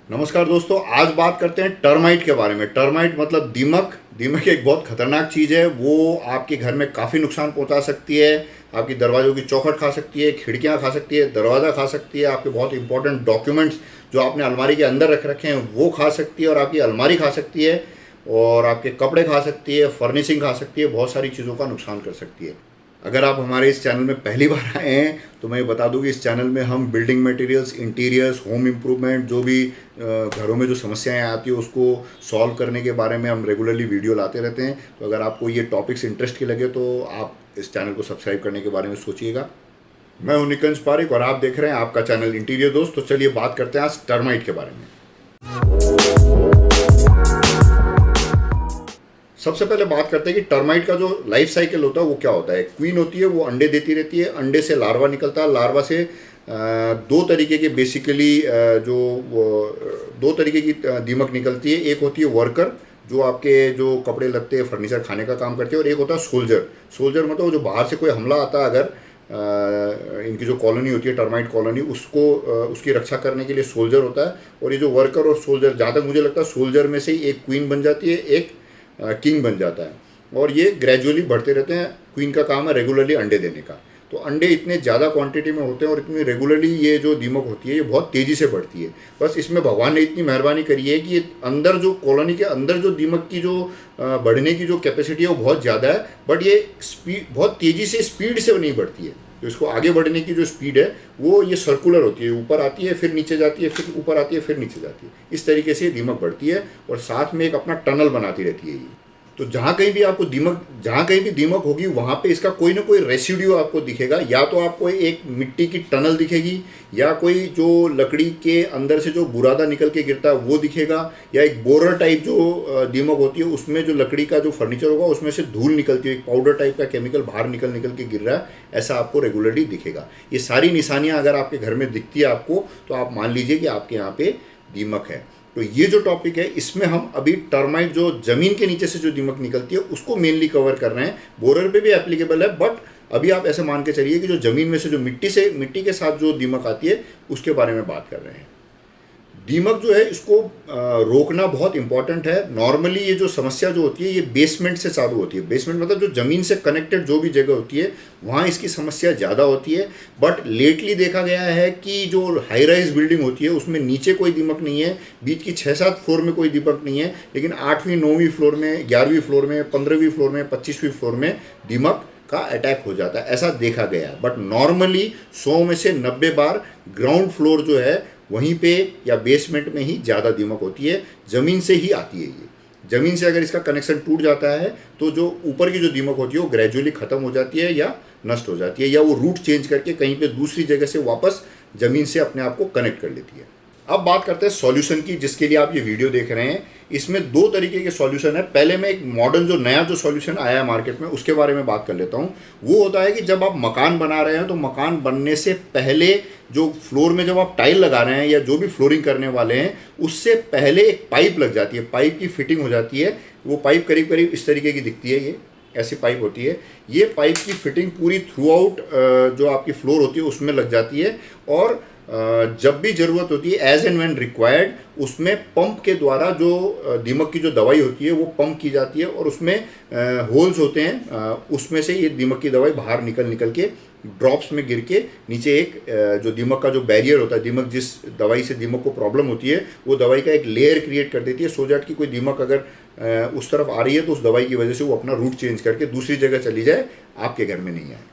नमस्कार दोस्तों, आज बात करते हैं टर्माइट के बारे में। टर्माइट मतलब दीमक। दीमक एक बहुत खतरनाक चीज़ है। वो आपके घर में काफ़ी नुकसान पहुंचा सकती है। आपकी दरवाज़ों की चौखट खा सकती है, खिड़कियां खा सकती है, दरवाज़ा खा सकती है, आपके बहुत इंपॉर्टेंट डॉक्यूमेंट्स जो आपने अलमारी के अंदर रख रखे हैं वो खा सकती है, और आपकी अलमारी खा सकती है, और आपके कपड़े खा सकती है, फर्निशिंग खा सकती है, बहुत सारी चीज़ों का नुकसान कर सकती है। अगर आप हमारे इस चैनल में पहली बार आए हैं तो मैं बता दूं कि इस चैनल में हम building materials, interiors, home improvement, जो भी घरों में जो समस्याएं आती है उसको सॉल्व करने के बारे में हम रेगुलरली वीडियो लाते रहते हैं। तो अगर आपको ये टॉपिक्स इंटरेस्ट के लगे तो आप इस चैनल को सब्सक्राइब करने के बारे में सोचिएगा। मैं हूं निकंज पारिक और आप देख रहे हैं आपका चैनल इंटीरियर दोस्त। तो चलिए बात करते हैं आज टर्माइट के बारे में। सबसे पहले बात करते हैं कि टर्माइट का जो लाइफ साइकिल होता है वो क्या होता है। क्वीन होती है, वो अंडे देती रहती है, अंडे से लार्वा निकलता है। लार्वा से दो तरीके के बेसिकली दो तरीके की दीमक निकलती है। एक होती है वर्कर, जो आपके जो कपड़े लत्ते फर्नीचर खाने का काम करती है, और एक होता है सोल्जर। सोल्जर मतलब जो बाहर से कोई हमला आता है, अगर इनकी जो कॉलोनी होती है टर्माइट कॉलोनी, उसको उसकी रक्षा करने के लिए सोल्जर होता है। और ये जो वर्कर और सोल्जर, जहाँ तक मुझे लगता है सोल्जर में से ही एक क्वीन बन जाती है, एक किंग बन जाता है, और ये ग्रेजुअली बढ़ते रहते हैं। क्वीन का काम है रेगुलरली अंडे देने का। तो अंडे इतने ज़्यादा क्वांटिटी में होते हैं और इतनी रेगुलरली ये जो दीमक होती है ये बहुत तेज़ी से बढ़ती है। बस इसमें भगवान ने इतनी मेहरबानी करी है कि ये अंदर जो कॉलोनी के अंदर जो दीमक की जो बढ़ने की जो कैपेसिटी है वो बहुत ज़्यादा है, बट ये स्पीड बहुत तेज़ी से स्पीड से नहीं बढ़ती है। तो इसको आगे बढ़ने की जो स्पीड है वो ये सर्कुलर होती है, ऊपर आती है फिर नीचे जाती है, फिर ऊपर आती है फिर नीचे जाती है। इस तरीके से ये दीमक बढ़ती है और साथ में एक अपना टनल बनाती रहती है ये। तो जहाँ कहीं भी दीमक होगी वहाँ पे इसका कोई ना कोई रेसिड्यू आपको दिखेगा। या तो आपको एक मिट्टी की टनल दिखेगी, या कोई जो लकड़ी के अंदर से जो बुरादा निकल के गिरता है वो दिखेगा, या एक बोरर टाइप जो दीमक होती है उसमें जो लकड़ी का जो फर्नीचर होगा उसमें से धूल निकलती है, एक पाउडर टाइप का केमिकल बाहर निकल के गिर रहा है, ऐसा आपको रेगुलरली दिखेगा। ये सारी निशानियाँ अगर आपके घर में दिखती है आपको, तो आप मान लीजिए कि आपके यहाँ पे दीमक है। तो ये जो टॉपिक है इसमें हम अभी टर्माइट जो जमीन के नीचे से जो दीमक निकलती है उसको मेनली कवर कर रहे हैं। बोरर पे भी एप्लीकेबल है, बट अभी आप ऐसे मान के चलिए कि जो जमीन में से जो मिट्टी के साथ जो दीमक आती है उसके बारे में बात कर रहे हैं। दीमक जो है इसको रोकना बहुत इंपॉर्टेंट है। नॉर्मली ये जो समस्या जो होती है ये बेसमेंट से चालू होती है। बेसमेंट मतलब जो ज़मीन से कनेक्टेड जो भी जगह होती है वहाँ इसकी समस्या ज़्यादा होती है। बट लेटली देखा गया है कि जो हाई राइज बिल्डिंग होती है उसमें नीचे कोई दीमक नहीं है, बीच की 6-7 फ्लोर में कोई दीमक नहीं है, लेकिन 8वीं 9वीं फ्लोर में, 11वीं फ्लोर में, 15वीं फ्लोर में, 25वीं फ्लोर में दीमक का अटैक हो जाता है, ऐसा देखा गया है। बट नॉर्मली 100 में से 90 बार ग्राउंड फ्लोर जो है वहीं पे या बेसमेंट में ही ज़्यादा दीमक होती है, ज़मीन से ही आती है ये। ज़मीन से अगर इसका कनेक्शन टूट जाता है तो जो ऊपर की जो दीमक होती है वो ग्रेजुअली ख़त्म हो जाती है या नष्ट हो जाती है, या वो रूट चेंज करके कहीं पे दूसरी जगह से वापस ज़मीन से अपने आप को कनेक्ट कर लेती है। अब बात करते हैं सॉल्यूशन की, जिसके लिए आप ये वीडियो देख रहे हैं। इसमें 2 तरीके के सॉल्यूशन है। पहले मैं एक मॉडर्न जो नया जो सॉल्यूशन आया है मार्केट में उसके बारे में बात कर लेता हूँ। वो होता है कि जब आप मकान बना रहे हैं तो मकान बनने से पहले जो फ्लोर में जब आप टाइल लगा रहे हैं या जो भी फ्लोरिंग करने वाले हैं उससे पहले एक पाइप लग जाती है, पाइप की फिटिंग हो जाती है। वो पाइप करीब करीब इस तरीके की दिखती है, ये ऐसी पाइप होती है। ये पाइप की फिटिंग पूरी थ्रू आउट जो आपकी फ्लोर होती है उसमें लग जाती है, और जब भी ज़रूरत होती है एज एंड व्हेन रिक्वायर्ड उसमें पंप के द्वारा जो दीमक की जो दवाई होती है वो पंप की जाती है, और उसमें होल्स होते हैं, उसमें से ये दीमक की दवाई बाहर निकल के ड्रॉप्स में गिर के नीचे एक जो दीमक का जो बैरियर होता है, दीमक जिस दवाई से दीमक को प्रॉब्लम होती है वो दवाई का एक लेयर क्रिएट कर देती है, सो दैट कि कोई दीमक अगर उस तरफ आ रही है तो उस दवाई की वजह से वो अपना रूट चेंज करके दूसरी जगह चली जाए, आपके घर में नहीं आए।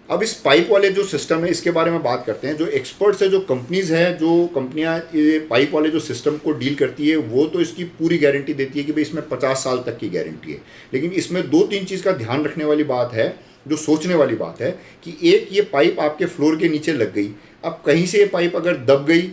अब इस पाइप वाले जो सिस्टम है इसके बारे में बात करते हैं। जो एक्सपर्ट्स है, जो कंपनीज़ हैं, जो कंपनियां ये पाइप वाले जो सिस्टम को डील करती है वो तो इसकी पूरी गारंटी देती है कि भाई इसमें 50 साल तक की गारंटी है। लेकिन इसमें 2-3 चीज़ का ध्यान रखने वाली बात है, जो सोचने वाली बात है कि एक ये पाइप आपके फ्लोर के नीचे लग गई, अब कहीं से ये पाइप अगर दब गई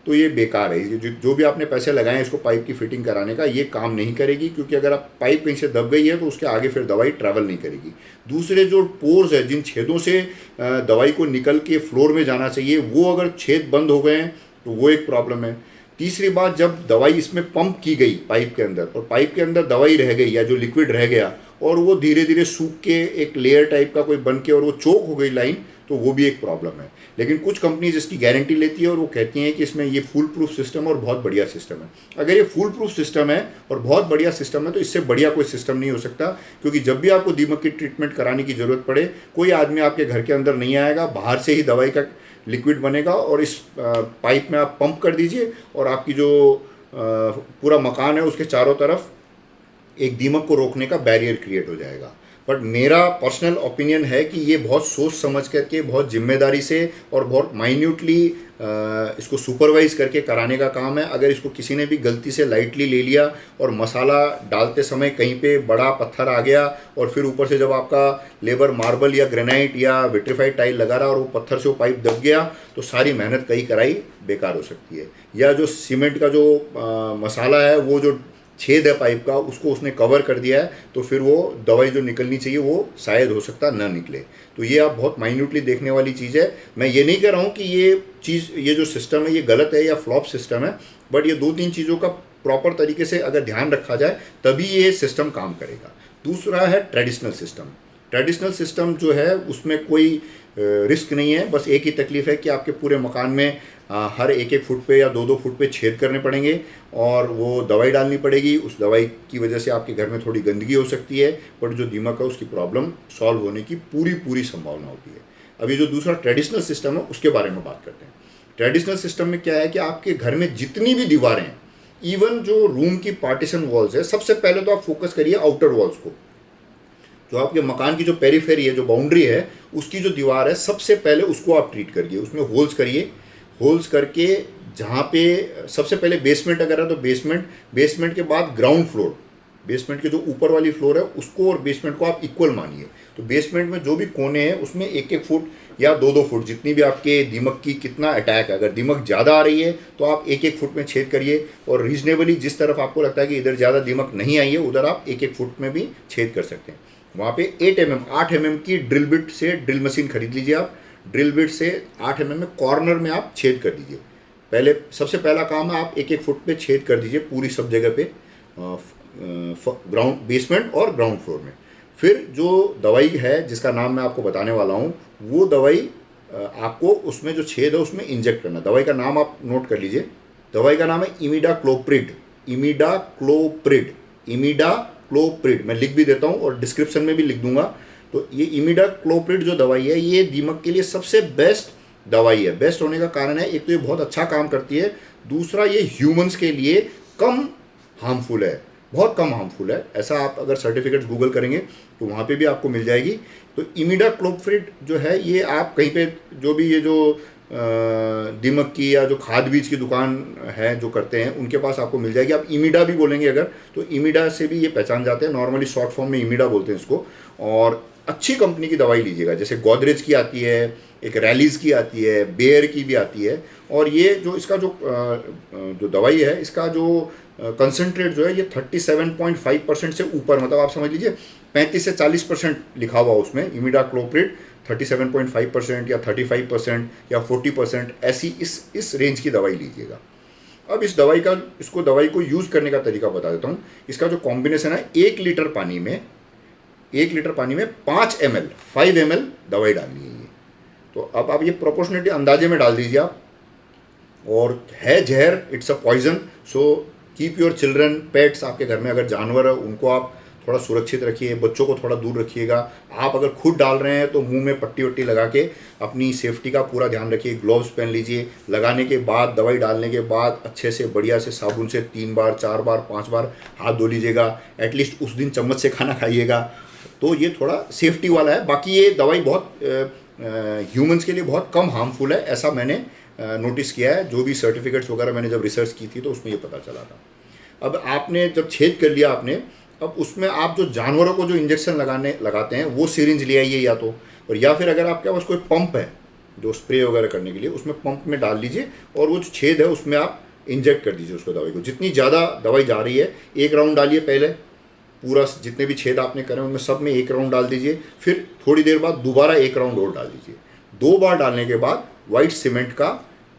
तो ये बेकार है। जो भी आपने पैसे लगाए हैं इसको पाइप की फिटिंग कराने का, ये काम नहीं करेगी, क्योंकि अगर आप पाइप कहीं से दब गई है तो उसके आगे फिर दवाई ट्रैवल नहीं करेगी। दूसरे जो पोर्स है, जिन छेदों से दवाई को निकल के फ्लोर में जाना चाहिए, वो अगर छेद बंद हो गए हैं तो वो एक प्रॉब्लम है। तीसरी बात, जब दवाई इसमें पंप की गई पाइप के अंदर और पाइप के अंदर दवाई रह गई या जो लिक्विड रह गया और वो धीरे धीरे सूख के एक लेयर टाइप का कोई बन के और वो चोक हो गई लाइन, तो वो भी एक प्रॉब्लम है। लेकिन कुछ कंपनीज इसकी गारंटी लेती है और वो कहती हैं कि इसमें ये फुल प्रूफ सिस्टम और बहुत बढ़िया सिस्टम है। अगर ये फुल प्रूफ सिस्टम है और बहुत बढ़िया सिस्टम है तो इससे बढ़िया कोई सिस्टम नहीं हो सकता, क्योंकि जब भी आपको दीमक की ट्रीटमेंट कराने की ज़रूरत पड़े, कोई आदमी आपके घर के अंदर नहीं आएगा, बाहर से ही दवाई का लिक्विड बनेगा और इस पाइप में आप पंप कर दीजिए और आपकी जो पूरा मकान है उसके चारों तरफ एक दीमक को रोकने का बैरियर क्रिएट हो जाएगा। बट मेरा पर्सनल ओपिनियन है कि ये बहुत सोच समझ करके, बहुत जिम्मेदारी से और बहुत माइन्यूटली इसको सुपरवाइज करके कराने का काम है। अगर इसको किसी ने भी गलती से लाइटली ले लिया और मसाला डालते समय कहीं पे बड़ा पत्थर आ गया और फिर ऊपर से जब आपका लेबर मार्बल या ग्रेनाइट या विट्रीफाइड टाइल लगा रहा और वो पत्थर से वो पाइप दब गया, तो सारी मेहनत कहीं कराई बेकार हो सकती है। या जो सीमेंट का जो मसाला है, वो जो छेद है पाइप का, उसको उसने कवर कर दिया है, तो फिर वो दवाई जो निकलनी चाहिए वो शायद हो सकता ना निकले। तो ये आप बहुत माइन्यूटली देखने वाली चीज़ है। मैं ये नहीं कह रहा हूँ कि ये जो सिस्टम है ये गलत है या फ्लॉप सिस्टम है, बट ये 2-3 चीज़ों का प्रॉपर तरीके से अगर ध्यान रखा जाए तभी ये सिस्टम काम करेगा। दूसरा है ट्रेडिशनल सिस्टम। ट्रेडिशनल सिस्टम जो है उसमें कोई रिस्क नहीं है, बस एक ही तकलीफ़ है कि आपके पूरे मकान में हर 1-1 फुट पे या 2-2 फुट पे छेद करने पड़ेंगे और वो दवाई डालनी पड़ेगी। उस दवाई की वजह से आपके घर में थोड़ी गंदगी हो सकती है, बट जो दीमक है उसकी प्रॉब्लम सॉल्व होने की पूरी संभावना होती है। अब ये जो दूसरा ट्रेडिशनल सिस्टम है उसके बारे में बात करते हैं। ट्रेडिशनल सिस्टम में क्या है कि आपके घर में जितनी भी दीवारें हैं, इवन जो रूम की पार्टीशन वॉल्स है, सबसे पहले तो आप फोकस करिए आउटर वॉल्स को। जो आपके मकान की जो पेरीफेरी है, जो बाउंड्री है, उसकी जो दीवार है, सबसे पहले उसको आप ट्रीट करिए, उसमें होल्स करिए। होल्स करके जहाँ पे सबसे पहले बेसमेंट अगर है तो बेसमेंट के बाद ग्राउंड फ्लोर, बेसमेंट के जो ऊपर वाली फ्लोर है उसको और बेसमेंट को आप इक्वल मानिए। तो बेसमेंट में जो भी कोने हैं उसमें 1-1 फुट या 2-2 फुट, जितनी भी आपके दीमक की कितना अटैक है, अगर दीमक ज़्यादा आ रही है तो आप 1-1 फुट में छेद करिए, और रीजनेबली जिस तरफ आपको लगता है कि इधर ज़्यादा दीमक नहीं आई है उधर आप 1-1 फुट में भी छेद कर सकते हैं। वहाँ पे 8 mm की ड्रिल बिट से ड्रिल मशीन खरीद लीजिए आप। ड्रिल बिट से 8 mm में कॉर्नर में आप छेद कर दीजिए। पहले सबसे पहला काम है आप 1-1 फुट पे छेद कर दीजिए पूरी सब जगह पे, ग्राउंड, बेसमेंट और ग्राउंड फ्लोर में। फिर जो दवाई है जिसका नाम मैं आपको बताने वाला हूँ, वो दवाई आपको उसमें जो छेद है उसमें इंजेक्ट करना। दवाई का नाम आप नोट कर लीजिए। दवाई का नाम है इमिडाक्लोप्रिड। इमिडाक्लोप्रिड मैं लिख भी देता हूँ और डिस्क्रिप्शन में भी लिख दूंगा। तो ये इमिडाक्लोप्रिड जो दवाई है ये दीमक के लिए सबसे बेस्ट दवाई है। बेस्ट होने का कारण है, एक तो ये बहुत अच्छा काम करती है, दूसरा ये ह्यूमंस के लिए कम हार्मफुल है, बहुत कम हार्मफुल है। ऐसा आप अगर सर्टिफिकेट्स गूगल करेंगे तो वहाँ पे भी आपको मिल जाएगी। तो इमिडाक्लोप्रिड जो है ये आप कहीं पे जो भी ये जो दीमक की या जो खाद बीज की दुकान है जो करते हैं उनके पास आपको मिल जाएगी। आप इमिडा भी बोलेंगे अगर, तो इमिडा से भी ये पहचान जाते हैं। नॉर्मली शॉर्ट फॉर्म में इमिडा बोलते हैं इसको। और अच्छी कंपनी की दवाई लीजिएगा, जैसे गोदरेज की आती है, एक रैलीज की आती है, बेयर की भी आती है। और ये जो इसका जो दवाई है, इसका जो कंसनट्रेट जो है ये 37.5% से ऊपर, मतलब आप समझ लीजिए 35 से 40% लिखा हुआ उसमें। इमिडाक्लोप्रिड 37.5% या 35% या 40%, ऐसी इस रेंज की दवाई लीजिएगा। अब इसको दवाई को यूज़ करने का तरीका बता देता हूँ। इसका जो कॉम्बिनेशन है, 1 लीटर पानी में 5 ml दवाई डालनी है। तो अब आप ये प्रोपोर्शनेटली अंदाजे में डाल दीजिए आप। और है जहर, it's a poison, so keep your children, pets, आपके घर में अगर जानवर है उनको आप थोड़ा सुरक्षित रखिए, बच्चों को थोड़ा दूर रखिएगा। आप अगर खुद डाल रहे हैं तो मुंह में पट्टी वट्टी लगा के अपनी सेफ्टी का पूरा ध्यान रखिए। ग्लोव्स पहन लीजिए। लगाने के बाद, दवाई डालने के बाद अच्छे से बढ़िया से साबुन से 3 बार 4 बार 5 बार हाथ धो लीजिएगा। एटलीस्ट उस दिन चम्मच से खाना खाइएगा। तो ये थोड़ा सेफ्टी वाला है। बाकी ये दवाई बहुत ह्यूमंस के लिए बहुत कम हार्मफुल है, ऐसा मैंने नोटिस किया है। जो भी सर्टिफिकेट्स वगैरह मैंने जब रिसर्च की थी तो उसमें ये पता चला था। अब आपने जब छेद कर लिया आपने, अब उसमें आप जो जानवरों को जो इंजेक्शन लगाते हैं वो सिरिंज ले आइए या तो, और या फिर अगर आपके पास कोई पंप है जो स्प्रे वगैरह करने के लिए, उसमें पंप में डाल लीजिए और वो जो छेद है उसमें आप इंजेक्ट कर दीजिए उसको, दवाई को। जितनी ज़्यादा दवाई जा रही है, 1 राउंड डालिए पहले, पूरा जितने भी छेद आपने करे उनमें सब में 1 राउंड डाल दीजिए। फिर थोड़ी देर बाद दोबारा 1 राउंड और डाल दीजिए। 2 बार डालने के बाद वाइट सीमेंट का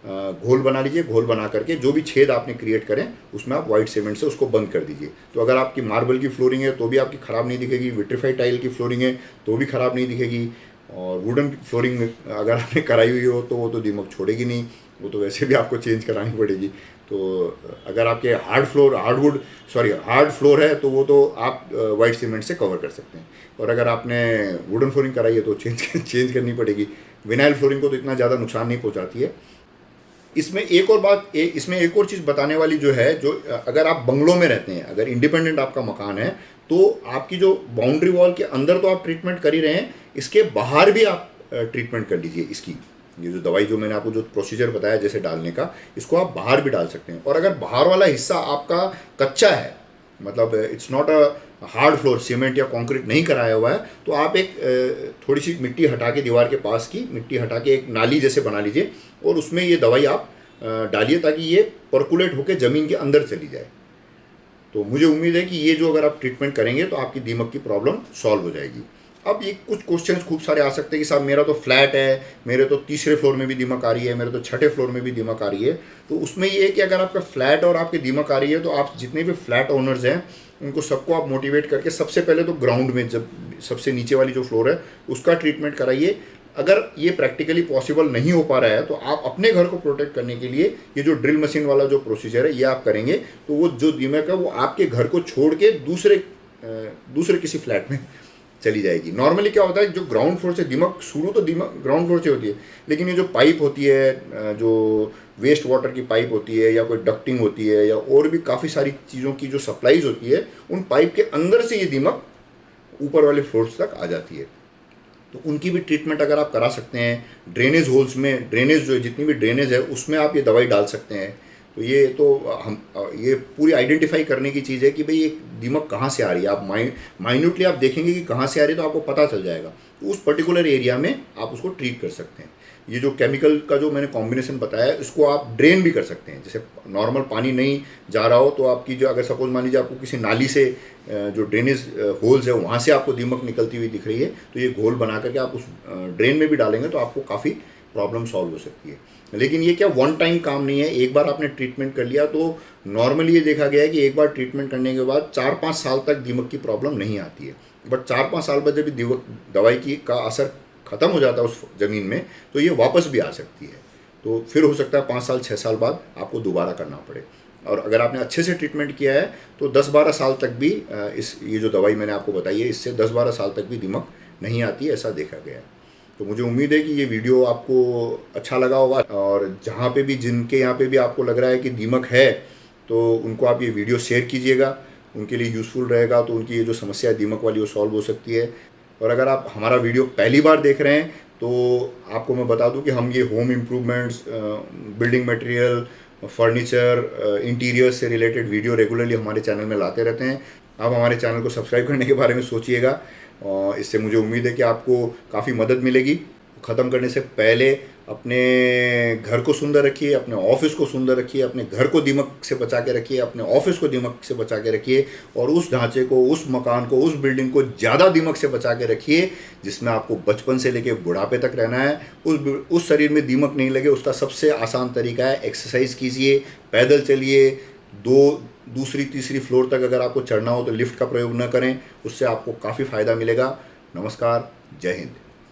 घोल बना लीजिए। घोल बना करके जो भी छेद आपने क्रिएट करें उसमें आप वाइट सीमेंट से उसको बंद कर दीजिए। तो अगर आपकी मार्बल की फ्लोरिंग है तो भी आपकी ख़राब नहीं दिखेगी, विट्रीफाइड टाइल की फ्लोरिंग है तो भी ख़राब नहीं दिखेगी, और वुडन फ्लोरिंग अगर आपने कराई हुई हो तो वो तो दीमक छोड़ेगी नहीं, वो तो वैसे भी आपको चेंज करानी पड़ेगी। तो अगर आपके हार्ड फ्लोर है तो वो तो आप वाइट सीमेंट से कवर कर सकते हैं, और अगर आपने वुडन फ्लोरिंग कराई है तो चेंज करनी पड़ेगी। विनाइल फ्लोरिंग को तो इतना ज़्यादा नुकसान नहीं पहुंचाती है। इसमें एक और चीज़ बताने वाली जो है, जो अगर आप बंगलों में रहते हैं, अगर इंडिपेंडेंट आपका मकान है, तो आपकी जो बाउंड्री वॉल के अंदर तो आप ट्रीटमेंट कर ही रहे हैं, इसके बाहर भी आप ट्रीटमेंट कर लीजिए। इसकी ये जो दवाई जो मैंने आपको जो प्रोसीजर बताया जैसे डालने का, इसको आप बाहर भी डाल सकते हैं। और अगर बाहर वाला हिस्सा आपका कच्चा है, मतलब it's not a hard floor, cement या कंक्रीट नहीं कराया हुआ है, तो आप एक थोड़ी सी मिट्टी हटा के, दीवार के पास की मिट्टी हटा के एक नाली जैसे बना लीजिए, और उसमें ये दवाई आप डालिए ताकि ये पर्कुलेट होकर ज़मीन के अंदर चली जाए। तो मुझे उम्मीद है कि ये जो अगर आप ट्रीटमेंट करेंगे तो आपकी दीमक की प्रॉब्लम सॉल्व हो जाएगी। अब ये कुछ क्वेश्चंस खूब सारे आ सकते हैं कि साहब मेरा तो फ्लैट है, मेरे तो तीसरे फ्लोर में भी दीमक आ रही है, मेरे तो छठे फ्लोर में भी दीमक आ रही है। तो उसमें ये है कि अगर आपका फ्लैट और आपकी दीमक आ रही है, तो आप जितने भी फ्लैट ओनर्स हैं उनको सबको आप मोटिवेट करके सबसे पहले तो ग्राउंड में, जब सबसे नीचे वाली जो फ्लोर है उसका ट्रीटमेंट कराइए। अगर ये प्रैक्टिकली पॉसिबल नहीं हो पा रहा है तो आप अपने घर को प्रोटेक्ट करने के लिए ये जो ड्रिल मशीन वाला जो प्रोसीजर है ये आप करेंगे, तो वो जो दीमक है वो आपके घर को छोड़ के दूसरे किसी फ्लैट में चली जाएगी। नॉर्मली क्या होता है, जो ग्राउंड फ्लोर से दीमक शुरू तो दीमक ग्राउंड फ्लोर से होती है, लेकिन ये जो पाइप होती है, जो वेस्ट वाटर की पाइप होती है, या कोई डक्टिंग होती है, या और भी काफ़ी सारी चीज़ों की जो सप्लाईज होती है, उन पाइप के अंदर से ये दीमक ऊपर वाले फ्लोर्स तक आ जाती है। तो उनकी भी ट्रीटमेंट अगर आप करा सकते हैं, ड्रेनेज होल्स में, ड्रेनेज जो जितनी भी ड्रेनेज है उसमें आप ये दवाई डाल सकते हैं। तो ये पूरी आइडेंटिफाई करने की चीज़ है कि भाई ये दीमक कहाँ से आ रही है। आप माइन्यूटली आप देखेंगे कि कहाँ से आ रही है तो आपको पता चल जाएगा, तो उस पर्टिकुलर एरिया में आप उसको ट्रीट कर सकते हैं। ये जो केमिकल का जो मैंने कॉम्बिनेशन बताया है, इसको आप ड्रेन भी कर सकते हैं। जैसे नॉर्मल पानी नहीं जा रहा हो तो आपकी जो, अगर सपोज मान लीजिए आपको किसी नाली से जो ड्रेनेज होल्स है वहाँ से आपको दीमक निकलती हुई दिख रही है, तो ये घोल बना करके आप उस ड्रेन में भी डालेंगे तो आपको काफ़ी प्रॉब्लम सॉल्व हो सकती है। लेकिन ये क्या वन टाइम काम नहीं है, एक बार आपने ट्रीटमेंट कर लिया तो नॉर्मली ये देखा गया है कि एक बार ट्रीटमेंट करने के बाद 4-5 साल तक दीमक की प्रॉब्लम नहीं आती है। बट 4-5 साल बाद जब दवाई का असर ख़त्म हो जाता है उस ज़मीन में, तो ये वापस भी आ सकती है। तो फिर हो सकता है 5 साल 6 साल बाद आपको दोबारा करना पड़े। और अगर आपने अच्छे से ट्रीटमेंट किया है तो 10-12 साल तक भी ये जो दवाई मैंने आपको बताई है, इससे 10-12 साल तक भी दीमक नहीं आती है, ऐसा देखा गया है। तो मुझे उम्मीद है कि ये वीडियो आपको अच्छा लगा होगा, और जहाँ पे भी, जिनके यहाँ पे भी आपको लग रहा है कि दीमक है, तो उनको आप ये वीडियो शेयर कीजिएगा, उनके लिए यूज़फुल रहेगा। तो उनकी ये जो समस्या है दीमक वाली वो सॉल्व हो सकती है। और अगर आप हमारा वीडियो पहली बार देख रहे हैं तो आपको मैं बता दूं कि हम ये home improvements, building material, furniture, interior से रिलेटेड वीडियो रेगुलरली हमारे चैनल में लाते रहते हैं। आप हमारे चैनल को सब्सक्राइब करने के बारे में सोचिएगा, और इससे मुझे उम्मीद है कि आपको काफ़ी मदद मिलेगी। ख़त्म करने से पहले अपने घर को सुंदर रखिए, अपने ऑफिस को सुंदर रखिए, अपने घर को दीमक से बचा के रखिए, अपने ऑफिस को दीमक से बचा के रखिए, और उस ढांचे को, उस मकान को, उस बिल्डिंग को ज़्यादा दीमक से बचा के रखिए जिसमें आपको बचपन से लेकर बुढ़ापे तक रहना है। उस शरीर में दीमक नहीं लगे उसका सबसे आसान तरीका है एक्सरसाइज कीजिए, पैदल चलिए। दूसरी तीसरी फ्लोर तक अगर आपको चढ़ना हो तो लिफ्ट का प्रयोग न करें, उससे आपको काफ़ी फ़ायदा मिलेगा। नमस्कार, जय हिंद।